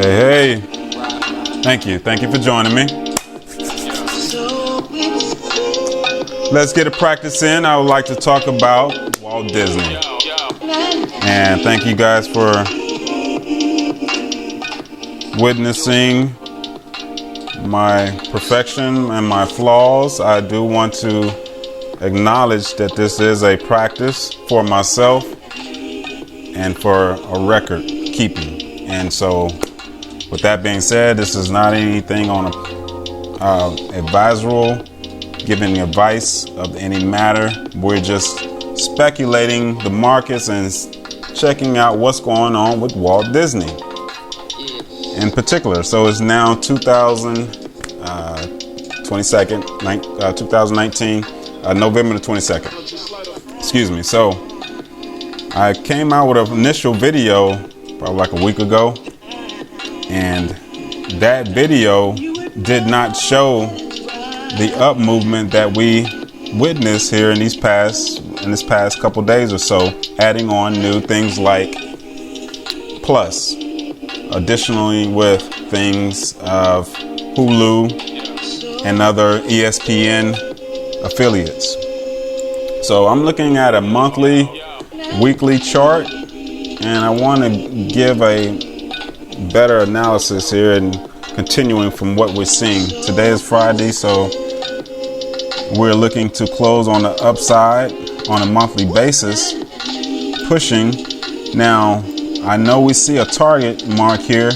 Hey, thank you for joining me. Let's get a practice in. I would like to talk about Walt Disney. And thank you guys for witnessing my perfection and my flaws. I do want to acknowledge that this is a practice for myself and for a record keeping. And so with that being said, this is not anything on a advisory, giving advice of any matter. We're just speculating the markets and checking out what's going on with Walt Disney in particular. So it's now 2019, November the 22nd. Excuse me. So I came out with an initial video probably like a week ago, and that video did not show the up movement that we witnessed here in this past couple days or so, adding on new things like Plus, additionally with things of Hulu and other ESPN affiliates. So I'm looking at a monthly, weekly chart, and I want to give a better analysis here and continuing from what we're seeing. Today is Friday, so we're looking to close on the upside on a monthly basis, pushing. Now, I know we see a target mark here,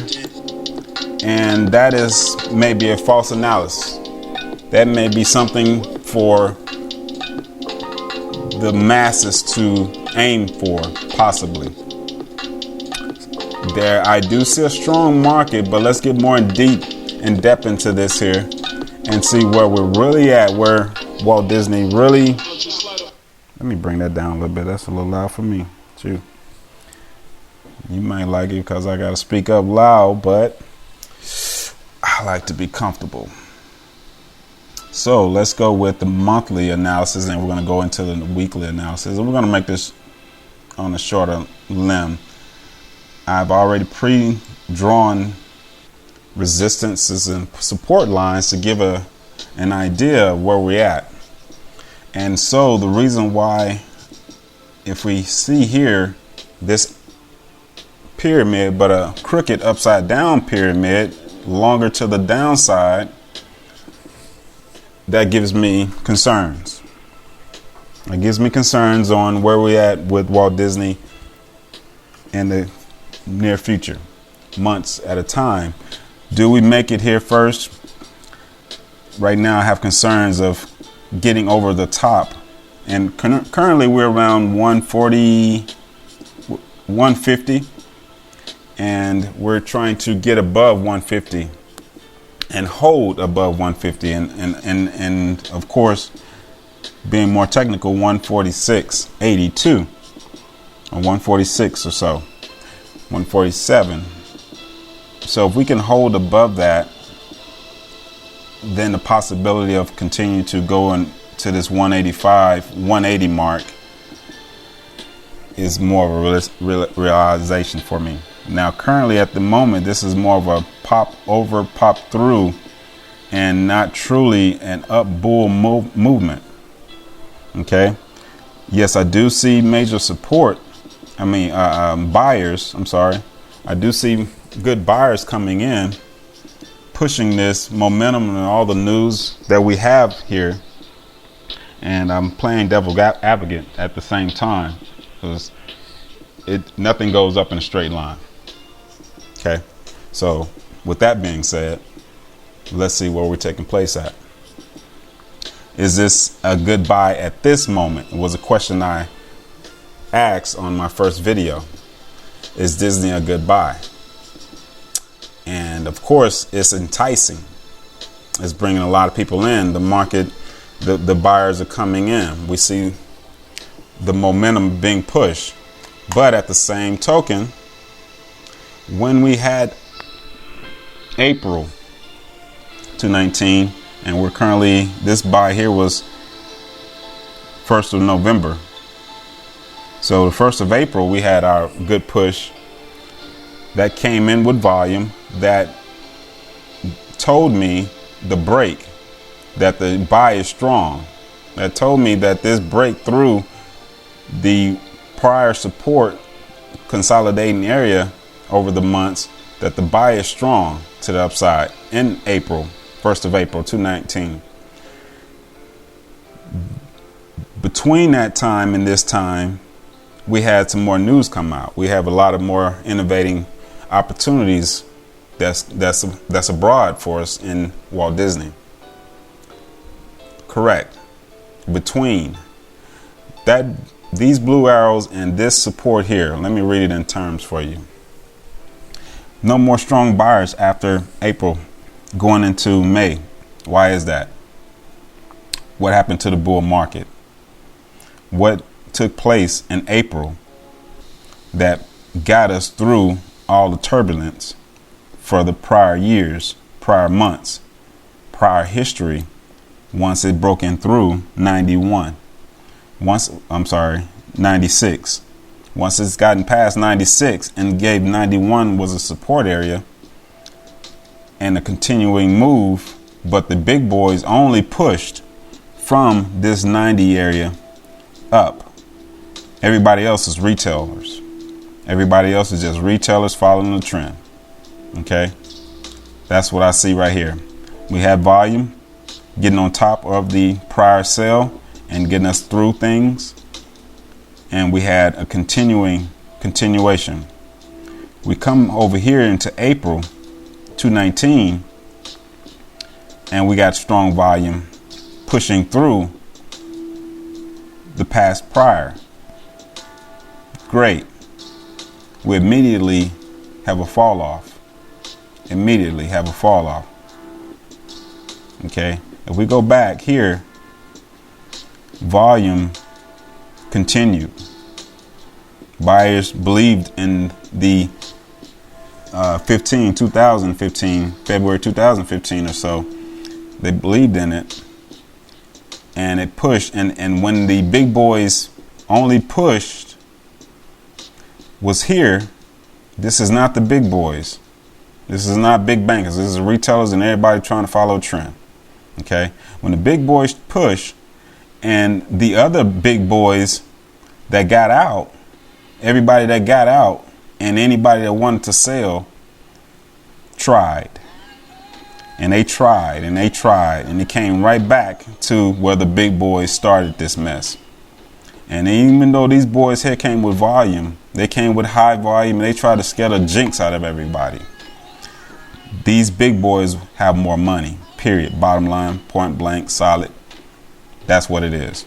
and that is maybe a false analysis. That may be something for the masses to aim for, possibly. There, I do see a strong market, but let's get more in depth into this here and see where we're really at, where Walt Disney really. Let me bring that down a little bit. That's a little loud for me too. You might like it because I got to speak up loud, but I like to be comfortable. So let's go with the monthly analysis, and we're going to go into the weekly analysis, and we're going to make this on a shorter limb. I've already pre-drawn resistances and support lines to give an idea of where we're at. And so the reason why, if we see here this pyramid, but a crooked upside down pyramid, longer to the downside, that gives me concerns. It gives me concerns on where we're at with Walt Disney in the near future, months at a time. Do we make it here first? Right now I have concerns of getting over the top, and currently we're around 140, 150, and we're trying to get above 150 and hold above 150, and of course, being more technical, 146.82 or 146 or so, 147. So if we can hold above that, then the possibility of continuing to go into this 185, 180 mark is more of a realization for me. Now, currently at the moment, this is more of a pop over, pop through, and not truly an up bull movement. Okay. Yes, I do see major support. Buyers. I'm sorry. I do see good buyers coming in, pushing this momentum and all the news that we have here. And I'm playing devil's advocate at the same time, because nothing goes up in a straight line. Okay. So with that being said, let's see where we're taking place at. Is this a good buy at this moment? It was a question I asked on my first video. Is Disney a good buy? And of course, it's enticing. It's bringing a lot of people in. The market, the buyers are coming in. We see the momentum being pushed. But at the same token, when we had April 2019, and we're currently, this buy here was 1st of November. So the 1st of April, we had our good push. that came in with volume that told me the break, that the buy is strong. That told me that this breakthrough the prior support consolidating area over the months, that the buy is strong to the upside in April, 1st of April 2019. Between that time and this time, we had some more news come out. We have a lot of more innovating opportunities that's abroad for us in Walt Disney. Correct. Between that, these blue arrows and this support here, let me read it in terms for you. No more strong buyers after April going into May. Why is that? What happened to the bull market? What took place in April that got us through all the turbulence for the prior years, prior months, prior history, once it broke in through 96. Once it's gotten past 96 and gave 91 was a support area and a continuing move, but the big boys only pushed from this 90 area up. Everybody else is retailers. Everybody else is just retailers following the trend. Okay. That's what I see right here. We have volume getting on top of the prior sale and getting us through things. And we had a continuation. We come over here into April 2019 and we got strong volume pushing through the past prior. Great. We immediately have a fall off. Okay. If we go back here, volume continued. Buyers believed in the February 2015 or so. They believed in it and it pushed. And when the big boys only pushed was here, this is not the big boys. This is not big bankers. This is retailers and everybody trying to follow a trend. Okay. When the big boys push and the other big boys that got out, everybody that got out and anybody that wanted to sell tried. And they tried and they tried and it came right back to where the big boys started this mess. And even though these boys here came with volume, they came with high volume and they tried to scare the jinx out of everybody. These big boys have more money, period. Bottom line, point blank, solid. That's what it is.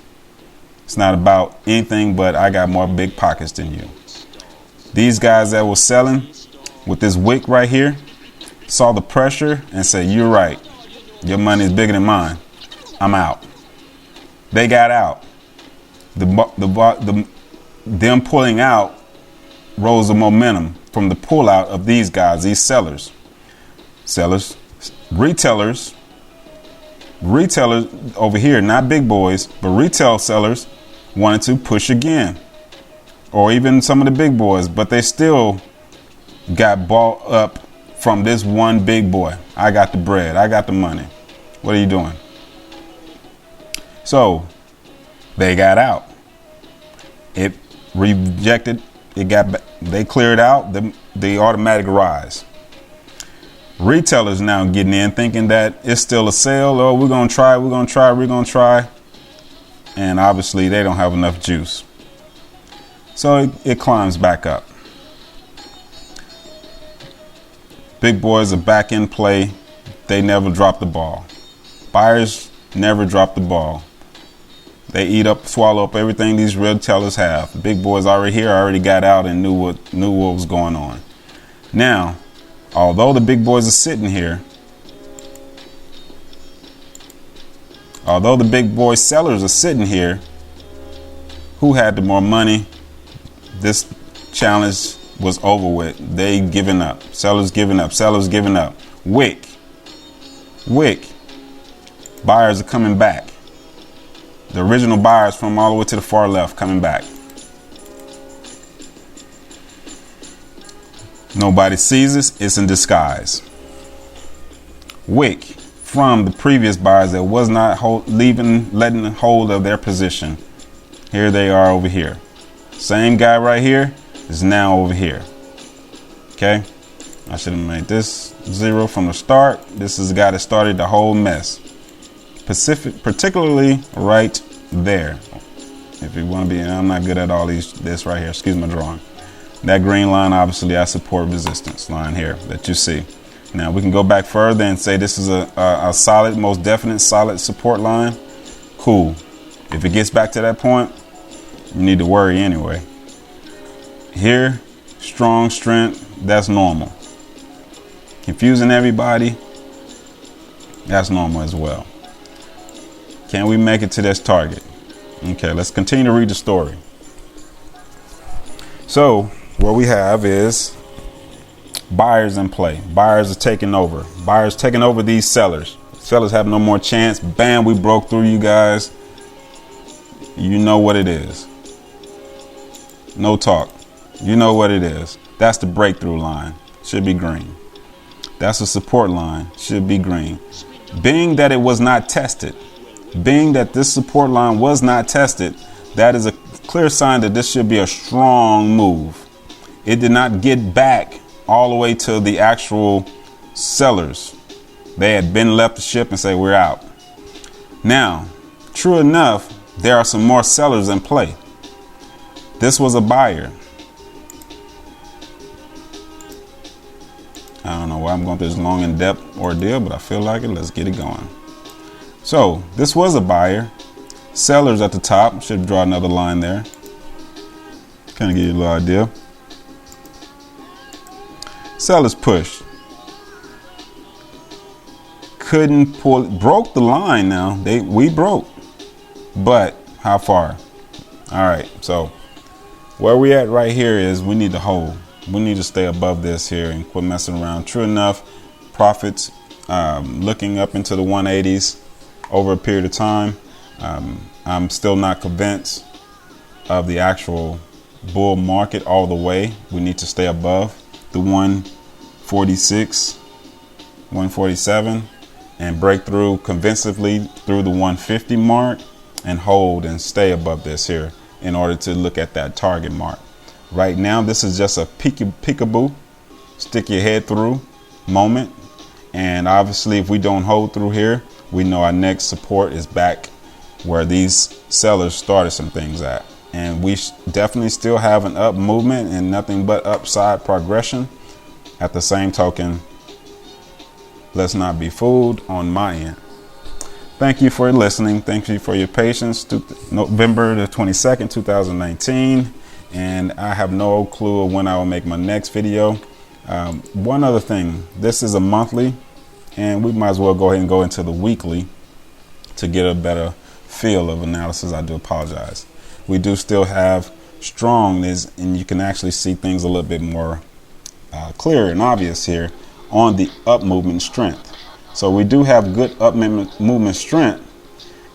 It's not about anything but I got more big pockets than you. These guys that were selling with this wick right here saw the pressure and said, you're right. Your money is bigger than mine. I'm out. They got out. Them pulling out rose the momentum from the pullout of these guys, these sellers, retailers over here, not big boys, but retail sellers wanted to push again, or even some of the big boys, but they still got bought up from this one big boy. I got the bread. I got the money. What are you doing? So they got out. It rejected. They cleared out the automatic rise. Retailers now getting in thinking that it's still a sale. Oh, we're going to try. And obviously they don't have enough juice. So it climbs back up. Big boys are back in play. They never drop the ball. Buyers never drop the ball. They eat up, swallow up everything these retailers have. Big boys already here, already got out and knew what was going on. Now, although the big boys are sitting here, although the big boy sellers are sitting here, who had the more money? This challenge was over with. They giving up. Sellers giving up. Wick. Buyers are coming back. The original buyers from all the way to the far left coming back. Nobody sees this. It's in disguise. Wick from the previous buyers that was not letting hold of their position. Here they are over here. Same guy right here is now over here. Okay. I should have made this 0 from the start. This is the guy that started the whole mess. Particularly right there. If you want to be, I'm not good at all this right here. Excuse my drawing. That green line, obviously, that support resistance line here that you see. Now we can go back further and say this is a solid, most definite solid support line. Cool. If it gets back to that point, you need to worry anyway. Here, strong strength, that's normal. Confusing everybody, that's normal as well. Can we make it to this target? Okay, let's continue to read the story. So what we have is buyers in play. Buyers are taking over. Buyers taking over these sellers. Sellers have no more chance. Bam, we broke through, you guys. You know what it is. No talk. You know what it is. That's the breakthrough line. Should be green. That's a support line. Should be green. Being that it was not tested, being that this support line was not tested, that is a clear sign that this should be a strong move. It did not get back all the way to the actual sellers. They had been left the ship and say, we're out. Now, true enough, there are some more sellers in play. This was a buyer. I don't know why I'm going through this long in-depth ordeal, but I feel like it. Let's get it going. So this was a buyer. Sellers at the top. Should draw another line there. Kind of give you a little idea. Sellers pushed. Couldn't pull it. Broke the line now. We broke. But how far? All right. So where we at right here is we need to hold. We need to stay above this here and quit messing around. True enough, profits looking up into the 180s over a period of time. I'm still not convinced of the actual bull market all the way. We need to stay above the 146, 147 and break through convincingly through the 150 mark and hold and stay above this here in order to look at that target mark. Right now, this is just a peekaboo, stick your head through moment. And obviously, if we don't hold through here, we know our next support is back where these sellers started some things at. And we definitely still have an up movement and nothing but upside progression. At the same token, let's not be fooled on my end. Thank you for listening. Thank you for your patience. November the 22nd, 2019. And I have no clue of when I will make my next video. One other thing, this is a monthly and we might as well go ahead and go into the weekly to get a better feel of analysis. I do apologize. We do still have strongness and you can actually see things a little bit more clear and obvious here on the up movement strength. So we do have good up movement strength.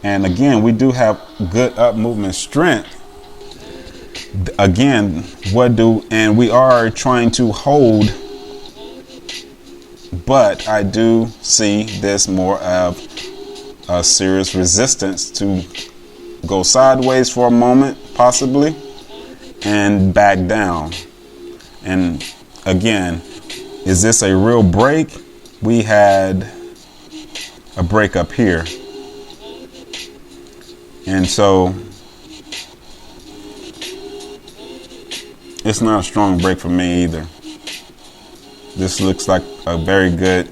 And again, we do have good up movement strength. Again, and we are trying to hold, but I do see this more of a serious resistance to go sideways for a moment, possibly, and back down. And again, is this a real break? We had a break up here. And so it's not a strong break for me either. This looks like a very good,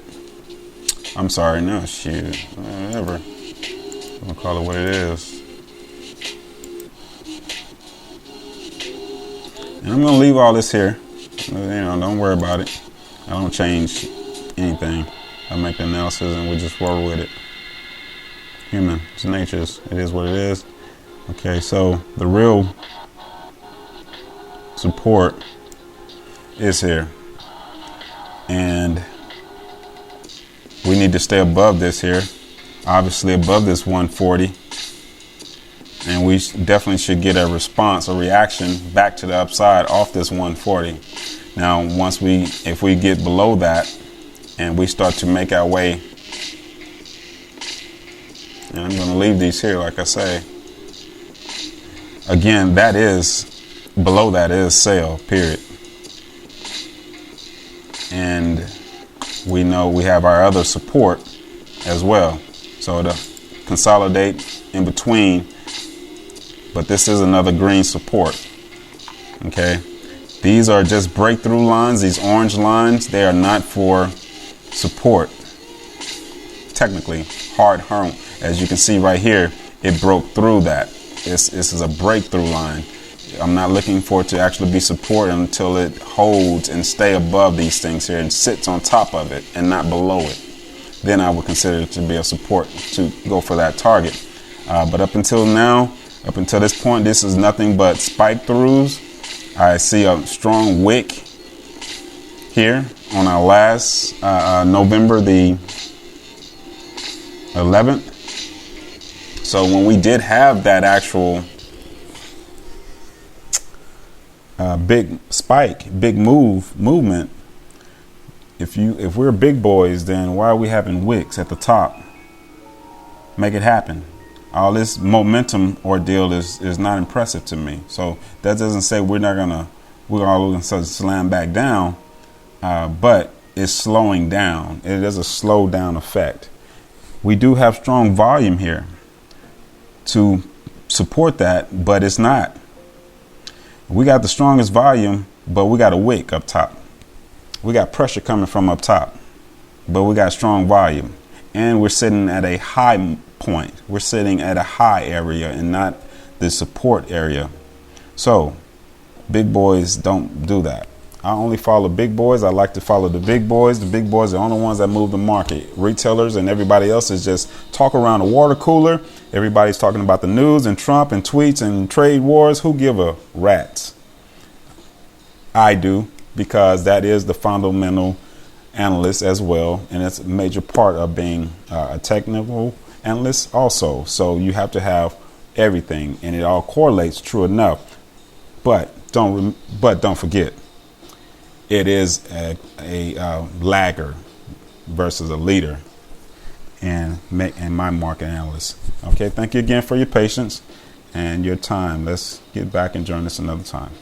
I'm sorry, no, shoot, whatever. I'm gonna call it what it is. And I'm gonna leave all this here. You know, don't worry about it. I don't change anything. I make the analysis and we just roll with it. Human, it's nature, it is what it is. Okay, so the real support is here. And we need to stay above this here. Obviously above this 140. And we definitely should get a response, a reaction back to the upside off this 140. Now, if we get below that and we start to make our way, and I'm going to leave these here, like I say, again, below that is sell, period. And we know we have our other support as well. So to consolidate in between, but this is another green support. Okay. These are just breakthrough lines. These orange lines, they are not for support. Technically, hard home. As you can see right here, it broke through that. This is a breakthrough line. I'm not looking for it to actually be support until it holds and stay above these things here and sits on top of it and not below it. Then I would consider it to be a support to go for that target. But up until now, up until this point, this is nothing but spike throughs. I see a strong wick here on our last November the 11th. So when we did have that actual big spike, big movement, if we're big boys, then why are we having wicks at the top? Make it happen. All this momentum ordeal is not impressive to me. So that doesn't say we're all going to slam back down, but it's slowing down. It is a slow down effect. We do have strong volume here to support that, but it's not. We got the strongest volume, but we got a wick up top. We got pressure coming from up top, but we got strong volume, and we're sitting at a high point. We're sitting at a high area and not the support area. So big boys don't do that. I only follow big boys. I like to follow the big boys. The big boys are the only ones that move the market. Retailers and everybody else is just talk around a water cooler. Everybody's talking about the news and Trump and tweets and trade wars. Who give a rat's? I do, because that is the fundamental analyst as well. And it's a major part of being a technical analyst also. So you have to have everything, and it all correlates, true enough. But don't forget, it is a lagger versus a leader and my market analyst. Okay, thank you again for your patience and your time. Let's get back and join us another time.